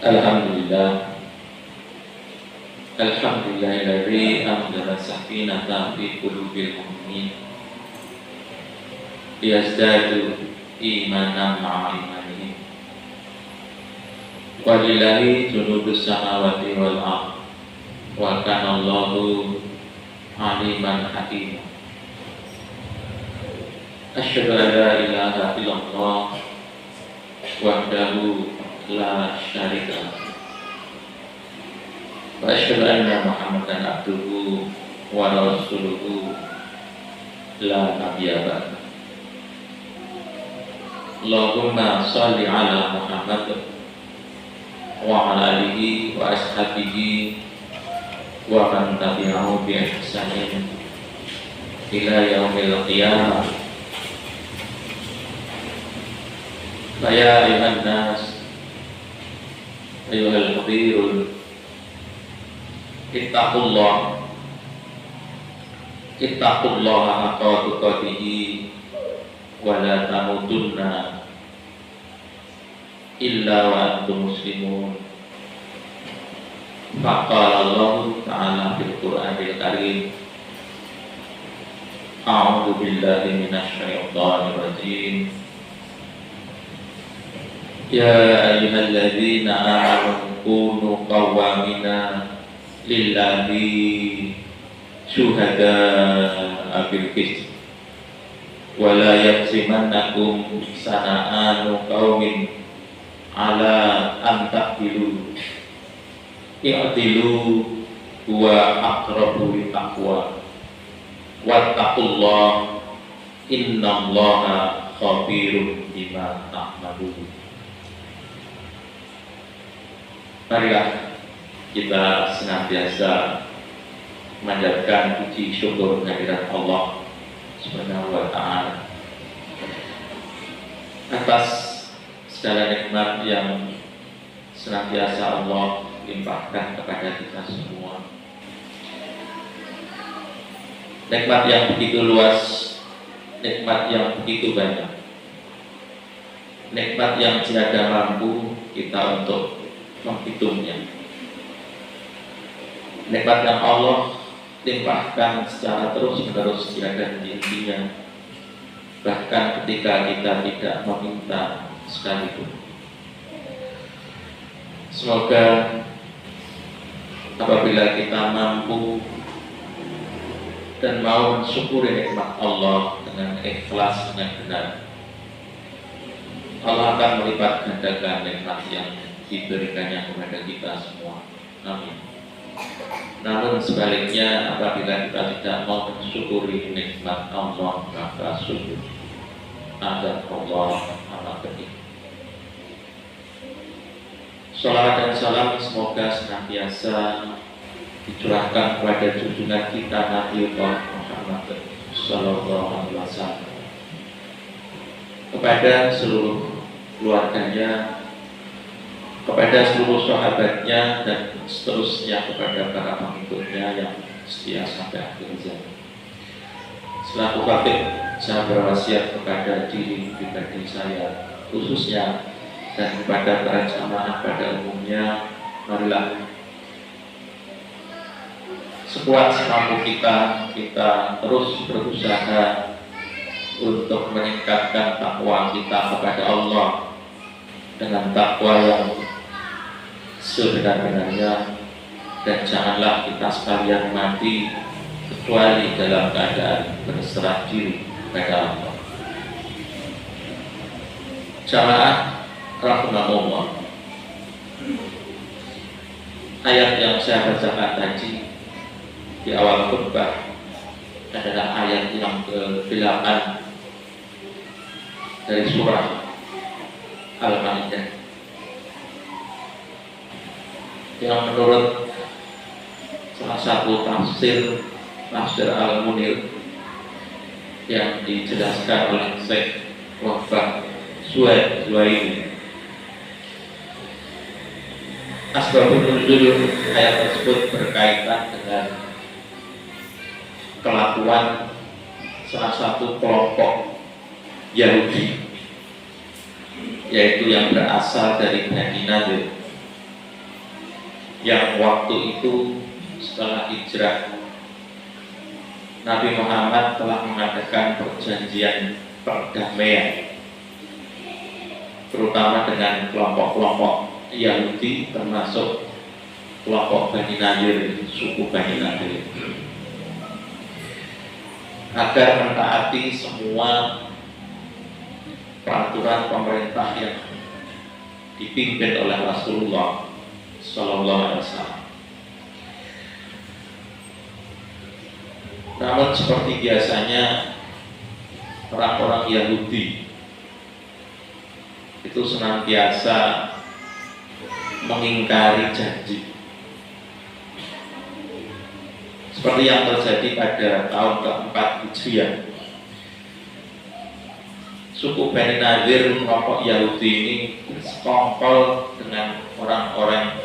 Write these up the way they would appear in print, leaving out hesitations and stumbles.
Alhamdulillah. Alhamdulillahilladzi anzala sakinata fi qulubil mu'minin liyazdadu imanan ma'a imanihim. Walillahi junudus samawati wal ardh wa kana Allahu aliman hakim. Asyhadu an la ilaha illallah wahdahu la syarika lahu wa asyhadu anna Muhammadan abduhu wa rasuluhu la nabiyya ba'da. Allahumma shalli ala Muhammad wa ala alihi wa ashabihi wa man tabi'ahu bi ihsanin ila yaumil qiyamah. Ya ayuhan nas, ayuhal hadirun, ittaqullah haqqa tuqatih wa la tamutunna illa wa antum muslimun. Faqala Allah Ta'ala fil Qur'anil Karim, a'udzu billahi minasy syaithanir rajim. Ya ayyuhalladzina amanu kunu qawwamina lillahi syuhada'a bil qist wa la yajrimannakum sana'anu qaumin ala an ta'dilu i'dilu huwa aqrabu littaqwa wattaqullah innallaha khabirun bima ta'malun. Marilah kita senantiasa memanjatkan puji syukur kehadirat Allah Subhanahu wa Ta'ala atas segala nikmat yang senantiasa Allah limpahkan kepada kita semua. Nikmat yang begitu luas, nikmat yang begitu banyak, nikmat yang tiada mampu kita untuk menghitungnya. Nikmat yang Allah limpahkan secara terus-menerus tiada henti-hentinya, bahkan ketika kita tidak meminta sekalipun. Semoga apabila kita mampu dan mau mensyukuri nikmat Allah dengan ikhlas, dengan benar, Allah akan melipat gandakan nikmat yang diberikannya kepada kita semua. Amin. Namun sebaliknya, apabila kita tidak mau mensyukuri nikmat Allah, maka sungguh azab Allah amat pedih. Salawat dan salam semoga senantiasa dicurahkan kepada junjungan kita Nabi Muhammad sallallahu alaihi wasallam, kepada seluruh keluarganya, kepada seluruh sahabatnya, dan seterusnya kepada para pengikutnya yang setia sampai akhir zaman. Selaku khatib, saya berwasiat kepada diri pribadi saya khususnya dan kepada para jamaah pada umumnya, marilah sekuat semampu kita terus berusaha untuk meningkatkan takwa kita kepada Allah dengan takwa yang sebenar-benarnya, dan janganlah kita sekalian mati kecuali dalam keadaan berserah diri kepada Allah. Jamaah rahimahullah, ayat yang saya bacakan tadi di awal khutbah adalah ayat yang ke-8 dari surah Al-Maidah, yang menurut salah satu tafsir Al-Munir yang dijelaskan oleh Syekh Wahbah Zuhaili, asbabun nuzul ayat tersebut berkaitan dengan kelakuan salah satu kelompok Yahudi, yaitu yang berasal dari Bani Nadir, yang waktu itu setelah hijrah Nabi Muhammad telah mengadakan perjanjian perdamaian, terutama dengan kelompok-kelompok Yahudi, termasuk kelompok Bani Nadir, suku Bani Nadir, agar mentaati semua peraturan pemerintah yang dipimpin oleh Rasulullah Sallallahu Alaihi Wasallam. Namun seperti biasanya orang-orang Yahudi itu senantiasa mengingkari janji, seperti yang terjadi pada tahun keempat Hijriah. Suku Bani Nadir, kelompok Yahudi ini bersekongkol dengan orang-orang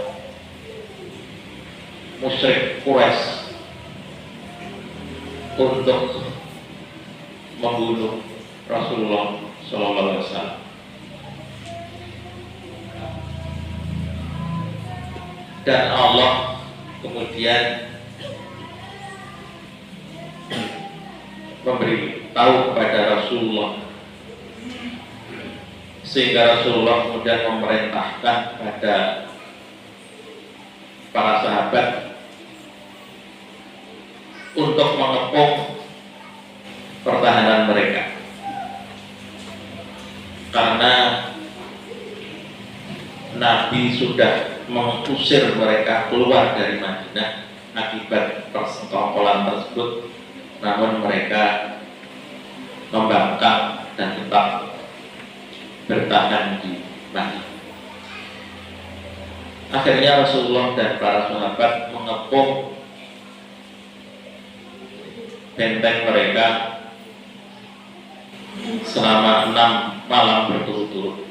musyrik Quraisy untuk membunuh Rasulullah Sallallahu Alaihi Wasallam. Dan Allah kemudian memberi tahu kepada Rasulullah, sehingga Rasulullah kemudian memerintahkan kepada para sahabat untuk mengepung pertahanan mereka, karena Nabi sudah mengusir mereka keluar dari Madinah akibat persekongkolan tersebut, namun mereka membangkang dan tetap bertahan di Madinah. Akhirnya Rasulullah dan para sahabat mengepung benteng mereka selama 6 malam berturut-turut,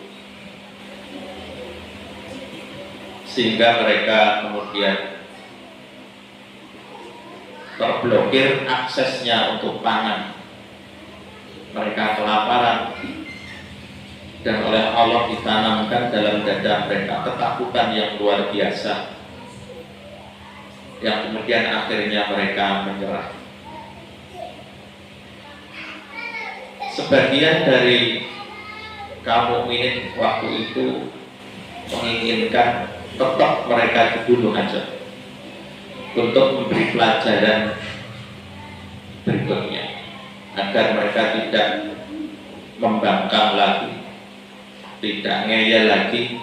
sehingga mereka kemudian terblokir aksesnya untuk pangan. Mereka kelaparan, dan oleh Allah ditanamkan dalam dada mereka ketakutan yang luar biasa, yang kemudian akhirnya mereka menyerah. Sebagian dari kaum mukminin waktu itu menginginkan tetap mereka dibunuh aja, untuk memberi pelajaran berikutnya, agar mereka tidak membangkang lagi, tidak ngeyel lagi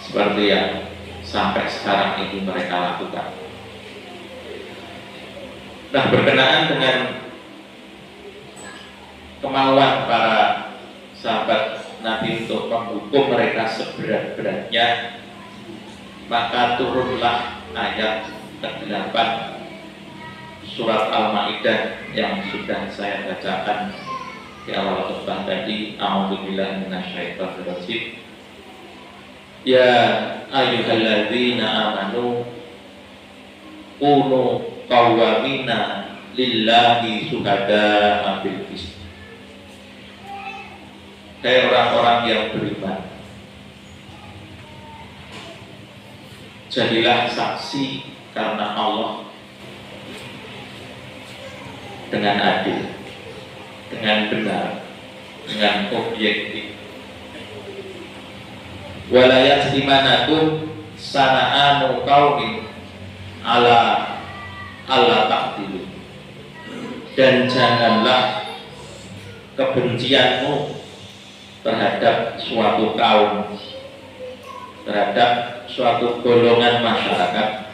seperti yang sampai sekarang ini mereka lakukan. Nah, berkenaan dengan kemauan para sahabat Nabi untuk menghukum mereka seberat-beratnya, maka turunlah ayat ke-8 surat Al-Maidah yang sudah saya bacakan di awal khutbah tadi. A'udzubillahi minasyaitonir rajim. Ya ayyuhalladzina amanu kunu qawwamina lillahi syuhada'a bil qist. Hai orang-orang yang beriman, jadilah saksi karena Allah dengan adil, dengan benar, dengan objektif. Wala yajrimanakum sana'anu qaumin ala ta'dilu. Dan janganlah kebencianmu terhadap suatu kaum, terhadap suatu golongan masyarakat,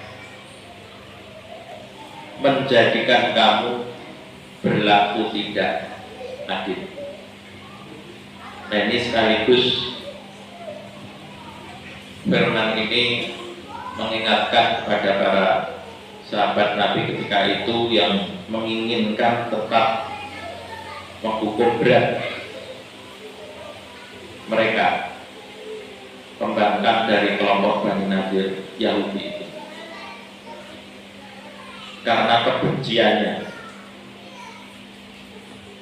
menjadikan kamu berlaku tidak adil. Nah, ini sekaligus firman ini mengingatkan kepada para sahabat Nabi ketika itu yang menginginkan tetap menghukum berat mereka, pembangkang dari kelompok Bani Nadir Yahudi itu, karena kebenciannya,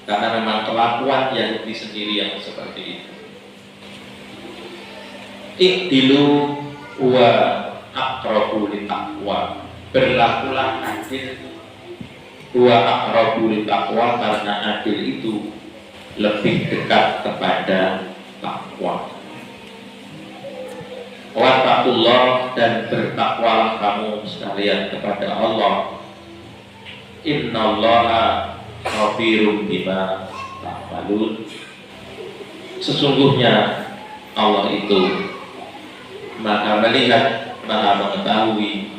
karena memang kelakuan Yahudi sendiri yang seperti itu. Ikdilu wa aqrabu littaqwa, berlakulah adil, wa aqrabu littaqwa, karena adil itu lebih dekat kepada takwa. Wattaqullah, dan bertakwalah kamu sekalian kepada Allah. Innallaha khabirum bima ta'malun. Sesungguhnya Allah itu Maha melihat, Maha mengetahui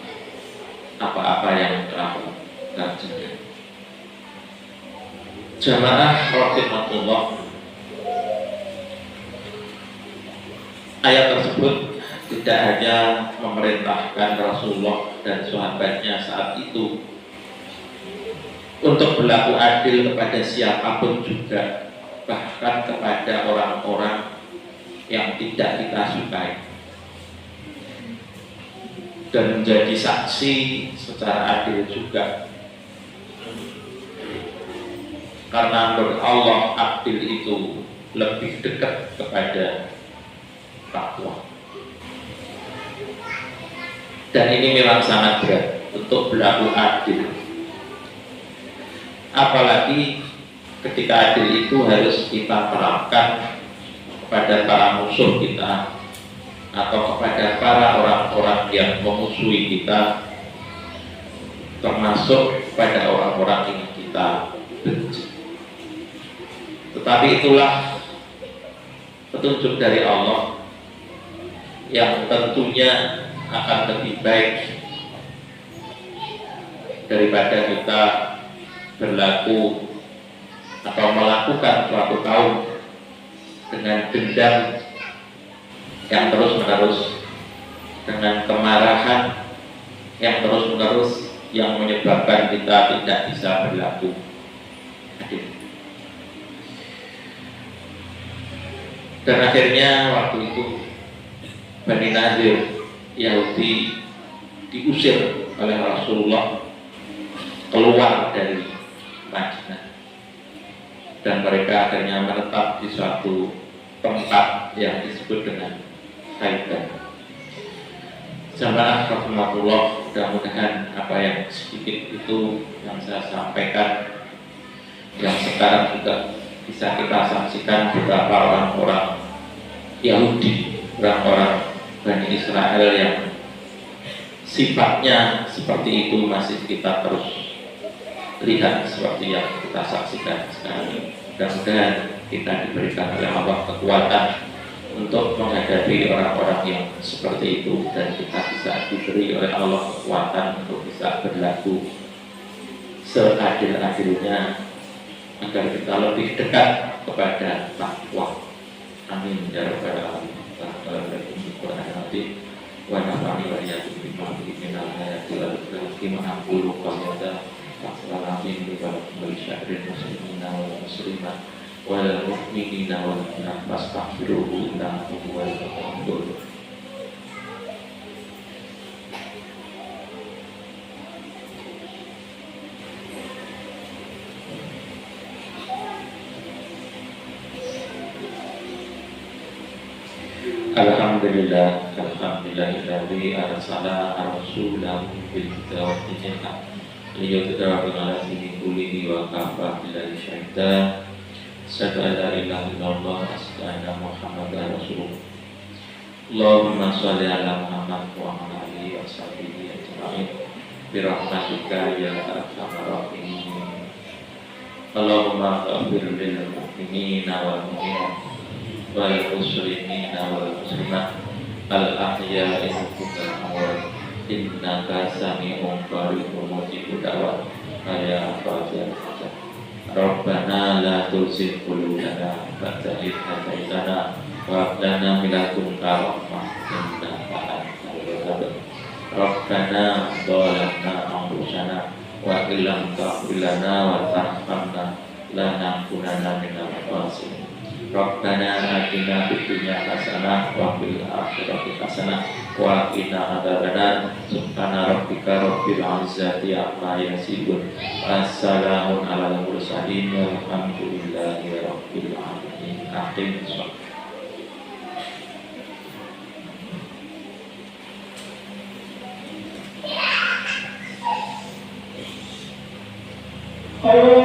apa-apa yang kamu kerjakan. Jamaah rahimakumullah, ayat tersebut tidak hanya memerintahkan Rasulullah dan sahabatnya saat itu untuk berlaku adil kepada siapapun juga, bahkan kepada orang-orang yang tidak kita sukai, dan menjadi saksi secara adil juga. Karena menurut Allah adil itu lebih dekat kepada takwa. Dan ini memang sangat berat untuk berlaku adil. Apalagi ketika adil itu harus kita terapkan kepada para musuh kita atau kepada para orang-orang yang memusuhi kita, termasuk pada orang-orang yang kita benci. Tetapi itulah petunjuk dari Allah yang tentunya akan lebih baik daripada kita berlaku atau melakukan suatu kaum dengan dendam yang terus-menerus, dengan kemarahan yang terus-menerus, yang menyebabkan kita tidak bisa berlaku adil. Dan akhirnya waktu itu Bani Nadir Yahudi diusir oleh Rasulullah keluar dari Madinah, dan mereka akhirnya menetap di suatu tempat yang disebut dengan Khaybar. Jamaah rahmatullah, mudah-mudahan apa yang sedikit itu yang saya sampaikan, yang sekarang juga bisa kita saksikan beberapa orang-orang Yahudi, orang-orang Bani Israel yang sifatnya seperti itu masih kita terus lihat seperti yang kita saksikan sekarang ini. Mudah-mudahan kita diberikan oleh Allah kekuatan untuk menghadapi orang-orang yang seperti itu, dan kita bisa diberi oleh Allah kekuatan untuk bisa berlaku seadil-adilnya agar kita lebih dekat kepada takwa. Amin ya rabbal alamin. Wa nafa'ani wa iyyakum bima fihi minal ayati wal hikmah aqulu qawla Assalamualaikum warahmatullahi wabarakatuh. Wal mu'minina wal mu'minat fastaghfiruhu innahu huwal ghafurur rahim. Alhamdulillah, alhamdulillahilladzi arsala rasulahu bil huda wa dinil haq liyudhhirahu 'ala dini kullihi wa kafa billahi syahida. Asyhadu an la ilaha illallah wa asyhadu anna Muhammadar Rasulullah. Allahumma shalli ala Muhammad wa ala alihi wa sahbihi ajma'in bi rahmatika ya arhamar rahimin. Allahumma ighfir lil mu'minina wal mu'minat wal muslimina wal muslimat al ahya'i minhum wal amwat innaka sami'un qaribun mujibud da'wat ya fatiha. Rabbana la tuzigh qulubana ba'da idh hadaytana wa hab lana min ladunka rahmah innaka antal wahhab. Rabbana zalamna anfusana wa illam taghfir lana wa tarhamna lanakunanna minal khasirin. Rabbana atina fid dunya hasanah wa fil akhirati hasanah wa qina adzabannar. Subhana rabbika rabbil izzati amma yasifun. Wassalamun alal mursalin walhamdulillahi rabbil alamin. Amin. Allah